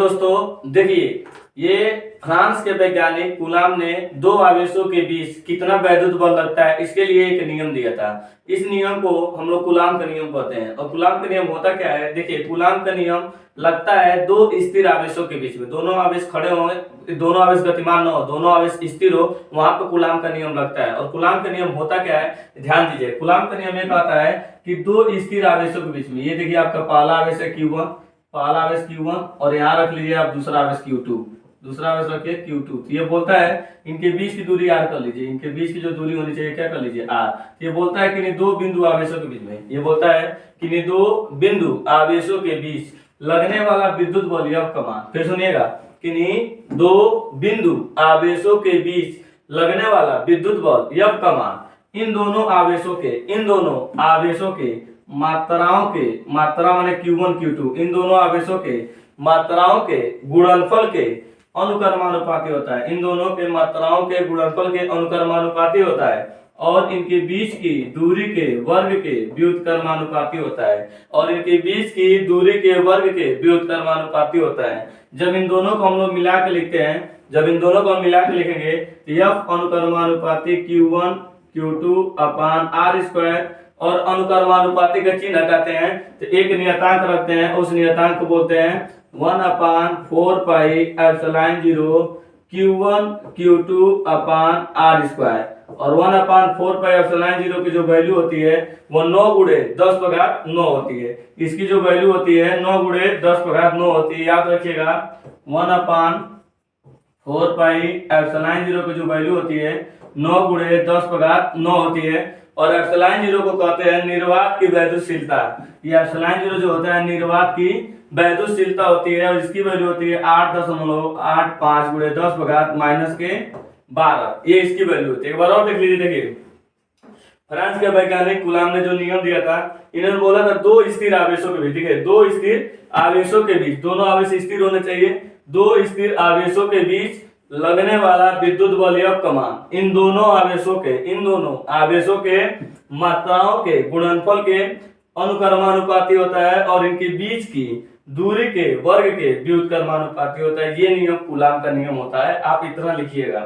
दोस्तों देखिए, ये फ्रांस के वैज्ञानिक कूलाम ने दो आवेशों के बीच कितना वैद्युत बल लगता है इसके लिए एक नियम दिया था। इस नियम को हम लोग कूलाम का नियम कहते हैं। और कूलाम का नियम होता क्या है, देखिए कूलाम का नियम लगता है दो स्थिर आवेशों के बीच में। दोनों आवेश खड़े होंगे, दोनों आवेश गतिमान न हो, दोनों आवेश स्थिर हो, वहां पर कूलाम का नियम लगता है। और कूलाम का नियम होता क्या है, ध्यान दीजिए। कूलाम का नियम ये कहता है कि दो स्थिर आवेशों के बीच में, ये देखिए आपका पहला आवेश है Q1, पहला आवेश Q1, और यहाँ रख लीजिए आप दूसरा आवेश Q2, दूसरा आवेश रखिए Q2। तो ये बोलता है इनके बीच की दूरी R कर लीजिए, इनके बीच की जो दूरी होनी चाहिए क्या कर लीजिए R। ये बोलता है कि नहीं दो बिंदु आवेशों के बीच में, ये बोलता है कि नहीं दो बिंदु आवेशों के बीच लगने वाला विद्युत बल F का मान, फिर सुनिएगा कि नहीं दो बिंदु आवेशों के बीच लगने वाला विद्युत बल F का मान इन दोनों आवेशों के मात्राओं के, मात्रा माने Q1 Q2, इन दोनों आवेशों के मात्राओं के गुणनफल के अनुक्रमानुपाती होता है। इन दोनों के मात्राओं के गुणनफल के अनुक्रमानुपाती होता है और इनके बीच की दूरी के वर्ग के व्युत्क्रमानुपाती होता है, और इनके बीच की दूरी के वर्ग के व्युत्क्रमानुपाती होता है। जब इन दोनों को हम लोग मिला के लिखते हैं, जब इन दोनों को हम मिला के लिखेंगे तो F अनुक्रमानुपाती Q1 Q2 अपान R स्क्वायर, और अनुक्रमानुपाती का चिन्ह हटाते हैं तो एक नियतांक रखते हैं, उस नियतांक को बोलते हैं 1/4 पाई एप्सिलॉन 0 Q1 Q2 अपान R स्क्वायर। और 1/4 पाई एप्सिलॉन 0 की जो वैल्यू होती है वो 9 गुणे 10 घात 9 होती है। इसकी जो वैल्यू होती है 9 गुणे 10 घात 9 होती है, याद रखिएगा। 1/4 पाई एप्सिलॉन 0 की जो वैल्यू होती है 9 गुणे 10 घात 9 होती है। और एप्सिलॉन 0 को कहते हैं निर्वात की वैद्युतशीलता। ये एप्सिलॉन 0 जो होता है निर्वात की वैद्युतशीलता होती है, और इसकी वैल्यू होती है 8.85 गुणे 10 घात -12। ये इसकी वैल्यू होती है। एक बार और देख लीजिए, देखिए फ्रांस के वैज्ञानिक कूलाम ने जो नियम दिया था, इन्होंने बोला था दो स्थिर आवेशों के बीच, ठीक है, दो स्थिर आवेशों के बीच, दोनों आवेश स्थिर होने चाहिए, दो स्थिर आवेशों के बीच लगने वाला विद्युत बल F का मान इन दोनों आवेशों के मात्राओं के गुणनफल के अनुक्रमानुपाती होता है, और इनके बीच की दूरी के वर्ग के व्युत्क्रमानुपाती होता है। ये नियम कूलाम का नियम होता है। आप इतना लिखिएगा।